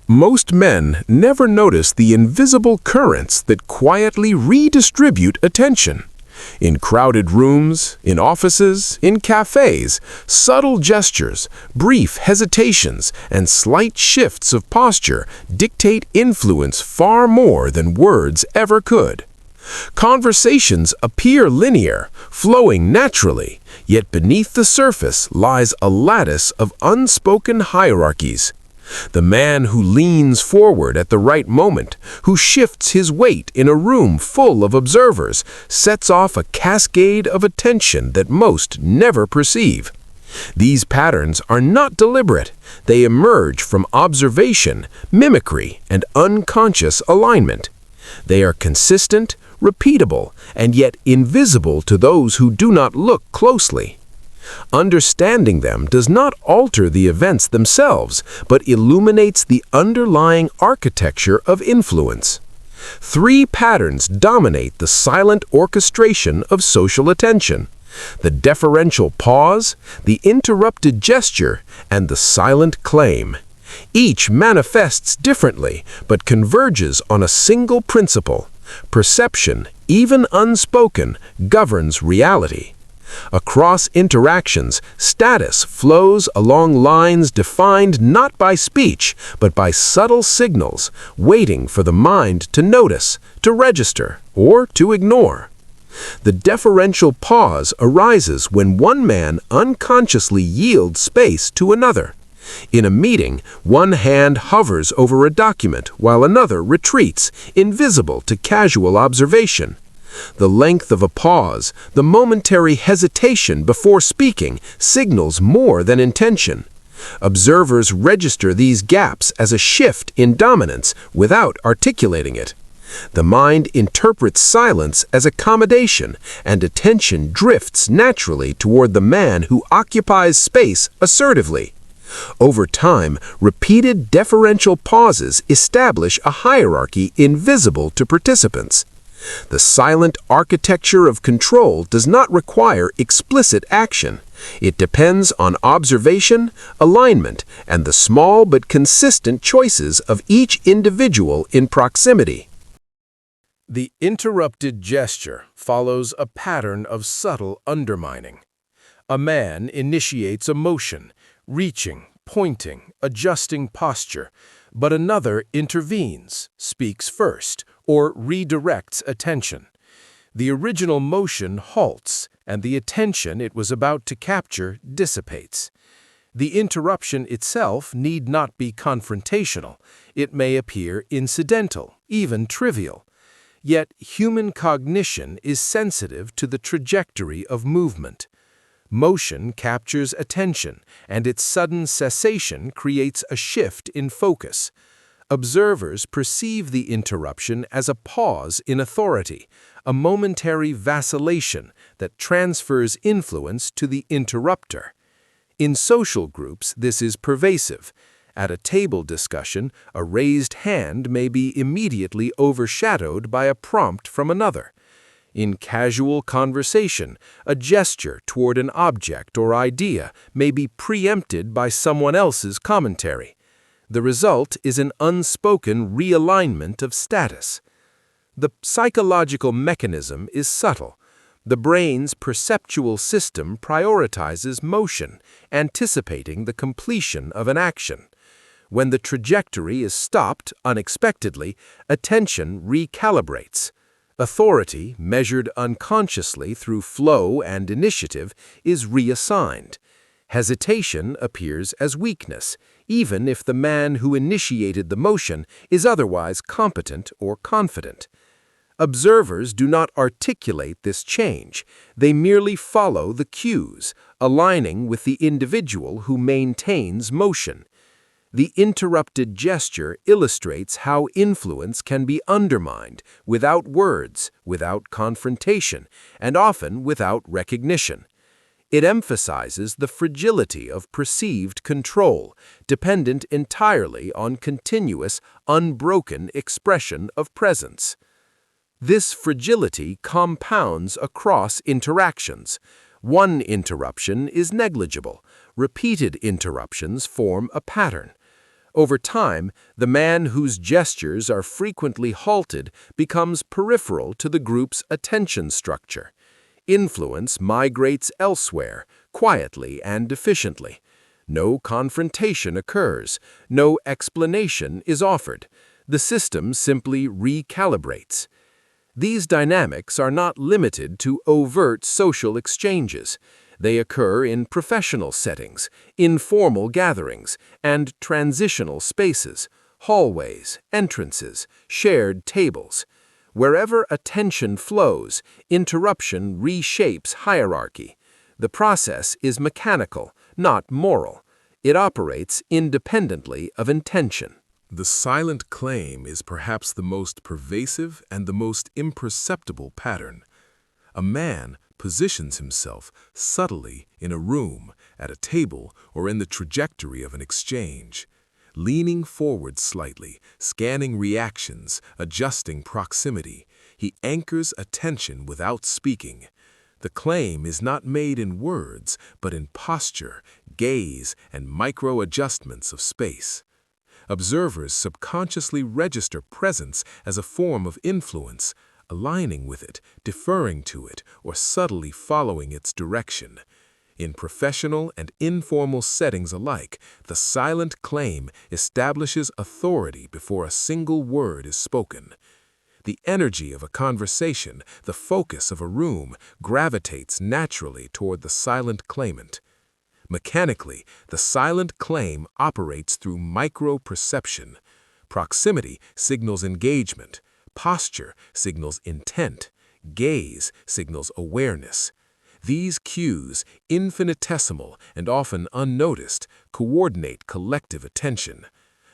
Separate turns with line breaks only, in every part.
Most men never notice the invisible currents that quietly redistribute attention. In crowded rooms, in offices, in cafes, subtle gestures, brief hesitations, and slight shifts of posture dictate influence far more than words ever could. Conversations appear linear, flowing naturally, yet beneath the surface lies a lattice of unspoken hierarchies. The man who leans forward at the right moment, who shifts his weight in a room full of observers, sets off a cascade of attention that most never perceive. These patterns are not deliberate. They emerge from observation, mimicry, and unconscious alignment. They are consistent, repeatable, and yet invisible to those who do not look closely. Understanding them does not alter the events themselves, but illuminates the underlying architecture of influence. Three patterns dominate the silent orchestration of social attention: the deferential pause, the interrupted gesture, and the silent claim. Each manifests differently, but converges on a single principle: perception, even unspoken, governs reality. Across interactions, status flows along lines defined not by speech, but by subtle signals, waiting for the mind to notice, to register, or to ignore. The deferential pause arises when one man unconsciously yields space to another. In a meeting, one hand hovers over a document while another retreats, invisible to casual observation. The length of a pause, the momentary hesitation before speaking, signals more than intention. Observers register these gaps as a shift in dominance without articulating it. The mind interprets silence as accommodation, and attention drifts naturally toward the man who occupies space assertively. Over time, repeated deferential pauses establish a hierarchy invisible to participants. The silent architecture of control does not require explicit action. It depends on observation, alignment, and the small but consistent choices of each individual in proximity. The interrupted gesture follows a pattern of subtle undermining. A man initiates a motion, reaching, pointing, adjusting posture, but another intervenes, speaks first, or redirects attention. The original motion halts, and the attention it was about to capture dissipates. The interruption itself need not be confrontational. It may appear incidental, even trivial. Yet human cognition is sensitive to the trajectory of movement. Motion captures attention, and its sudden cessation creates a shift in focus. Observers perceive the interruption as a pause in authority, a momentary vacillation that transfers influence to the interrupter. In social groups, this is pervasive. At a table discussion, a raised hand may be immediately overshadowed by a prompt from another. In casual conversation, a gesture toward an object or idea may be preempted by someone else's commentary. The result is an unspoken realignment of status. The psychological mechanism is subtle. The brain's perceptual system prioritizes motion, anticipating the completion of an action. When the trajectory is stopped unexpectedly, attention recalibrates. Authority, measured unconsciously through flow and initiative, is reassigned. Hesitation appears as weakness, even if the man who initiated the motion is otherwise competent or confident. Observers do not articulate this change. They merely follow the cues, aligning with the individual who maintains motion. The interrupted gesture illustrates how influence can be undermined without words, without confrontation, and often without recognition. It emphasizes the fragility of perceived control, dependent entirely on continuous, unbroken expression of presence. This fragility compounds across interactions. One interruption is negligible. Repeated interruptions form a pattern. Over time, the man whose gestures are frequently halted becomes peripheral to the group's attention structure. Influence migrates elsewhere, quietly and efficiently. No confrontation occurs, no explanation is offered. The system simply recalibrates. These dynamics are not limited to overt social exchanges. They occur in professional settings, informal gatherings, and transitional spaces, hallways, entrances, shared tables. Wherever attention flows, interruption reshapes hierarchy. The process is mechanical, not moral. It operates independently of intention.
The silent claim is perhaps the most pervasive and the most imperceptible pattern. A man positions himself subtly in a room, at a table, or in the trajectory of an exchange. Leaning forward slightly, scanning reactions, adjusting proximity, he anchors attention without speaking. The claim is not made in words, but in posture, gaze, and micro-adjustments of space. Observers subconsciously register presence as a form of influence, aligning with it, deferring to it, or subtly following its direction. In professional and informal settings alike, the silent claim establishes authority before a single word is spoken. The energy of a conversation, the focus of a room, gravitates naturally toward the silent claimant. Mechanically, the silent claim operates through micro-perception. Proximity signals engagement. Posture signals intent. Gaze signals awareness. These cues, infinitesimal and often unnoticed, coordinate collective attention.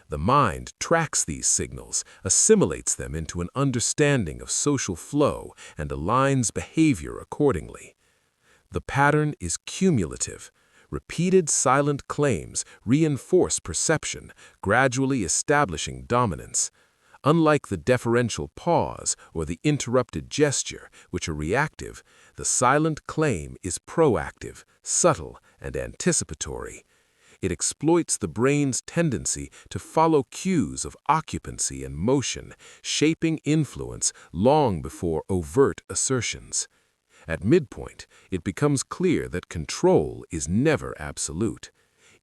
The mind tracks these signals, assimilates them into an understanding of social flow, and aligns behavior accordingly. The pattern is cumulative. Repeated silent claims reinforce perception, gradually establishing dominance. Unlike the deferential pause or the interrupted gesture, which are reactive, the silent claim is proactive, subtle, and anticipatory. It exploits the brain's tendency to follow cues of occupancy and motion, shaping influence long before overt assertions. At midpoint, it becomes clear that control is never absolute.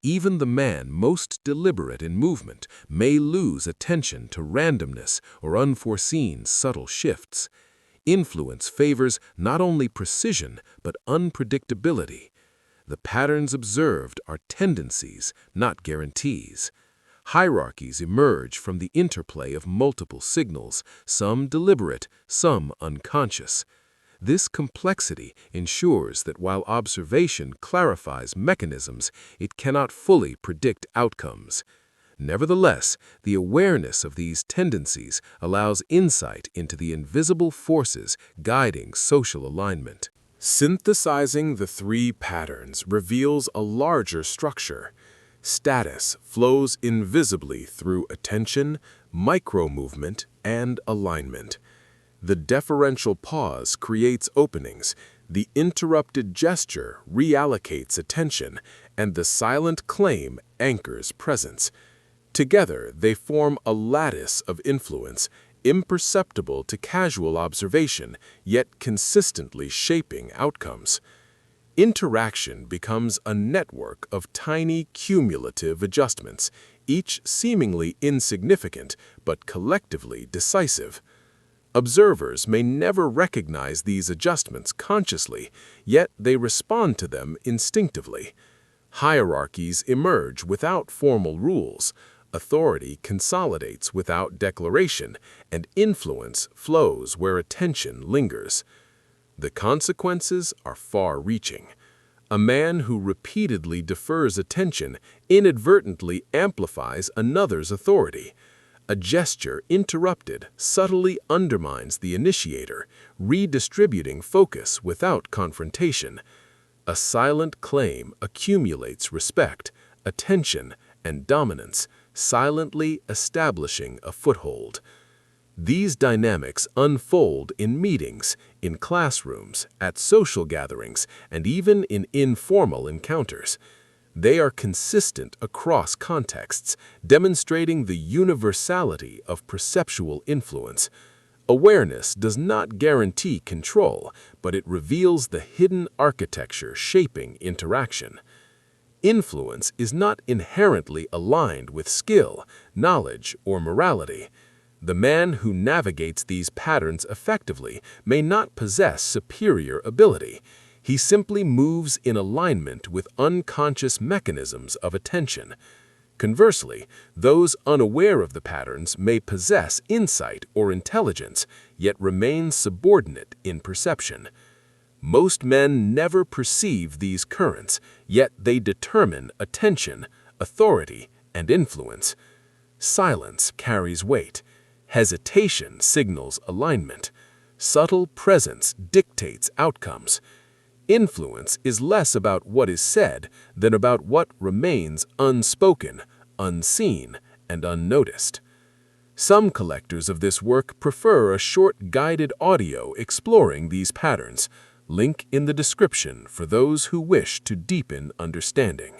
Even the man most deliberate in movement may lose attention to randomness or unforeseen subtle shifts. Influence favors not only precision but unpredictability. The patterns observed are tendencies, not guarantees. Hierarchies emerge from the interplay of multiple signals, some deliberate, some unconscious. This complexity ensures that while observation clarifies mechanisms, it cannot fully predict outcomes. Nevertheless, the awareness of these tendencies allows insight into the invisible forces guiding social alignment. Synthesizing the three patterns reveals a larger structure. Status flows invisibly through attention, micro-movement, and alignment. The deferential pause creates openings, the interrupted gesture reallocates attention, and the silent claim anchors presence. Together, they form a lattice of influence, imperceptible to casual observation, yet consistently shaping outcomes. Interaction becomes a network of tiny cumulative adjustments, each seemingly insignificant but collectively decisive. Observers may never recognize these adjustments consciously, yet they respond to them instinctively. Hierarchies emerge without formal rules, authority consolidates without declaration, and influence flows where attention lingers. The consequences are far-reaching. A man who repeatedly defers attention inadvertently amplifies another's authority. A gesture interrupted subtly undermines the initiator, redistributing focus without confrontation. A silent claim accumulates respect, attention, and dominance, silently establishing a foothold. These dynamics unfold in meetings, in classrooms, at social gatherings, and even in informal encounters. They are consistent across contexts, demonstrating the universality of perceptual influence. Awareness does not guarantee control, but it reveals the hidden architecture shaping interaction. Influence is not inherently aligned with skill, knowledge, or morality. The man who navigates these patterns effectively may not possess superior ability. He simply moves in alignment with unconscious mechanisms of attention. Conversely, those unaware of the patterns may possess insight or intelligence, yet remain subordinate in perception. Most men never perceive these currents, yet they determine attention, authority, and influence. Silence carries weight. Hesitation signals alignment. Subtle presence dictates outcomes. Influence is less about what is said than about what remains unspoken, unseen, and unnoticed. Some collectors of this work prefer a short guided audio exploring these patterns. Link in the description for those who wish to deepen understanding.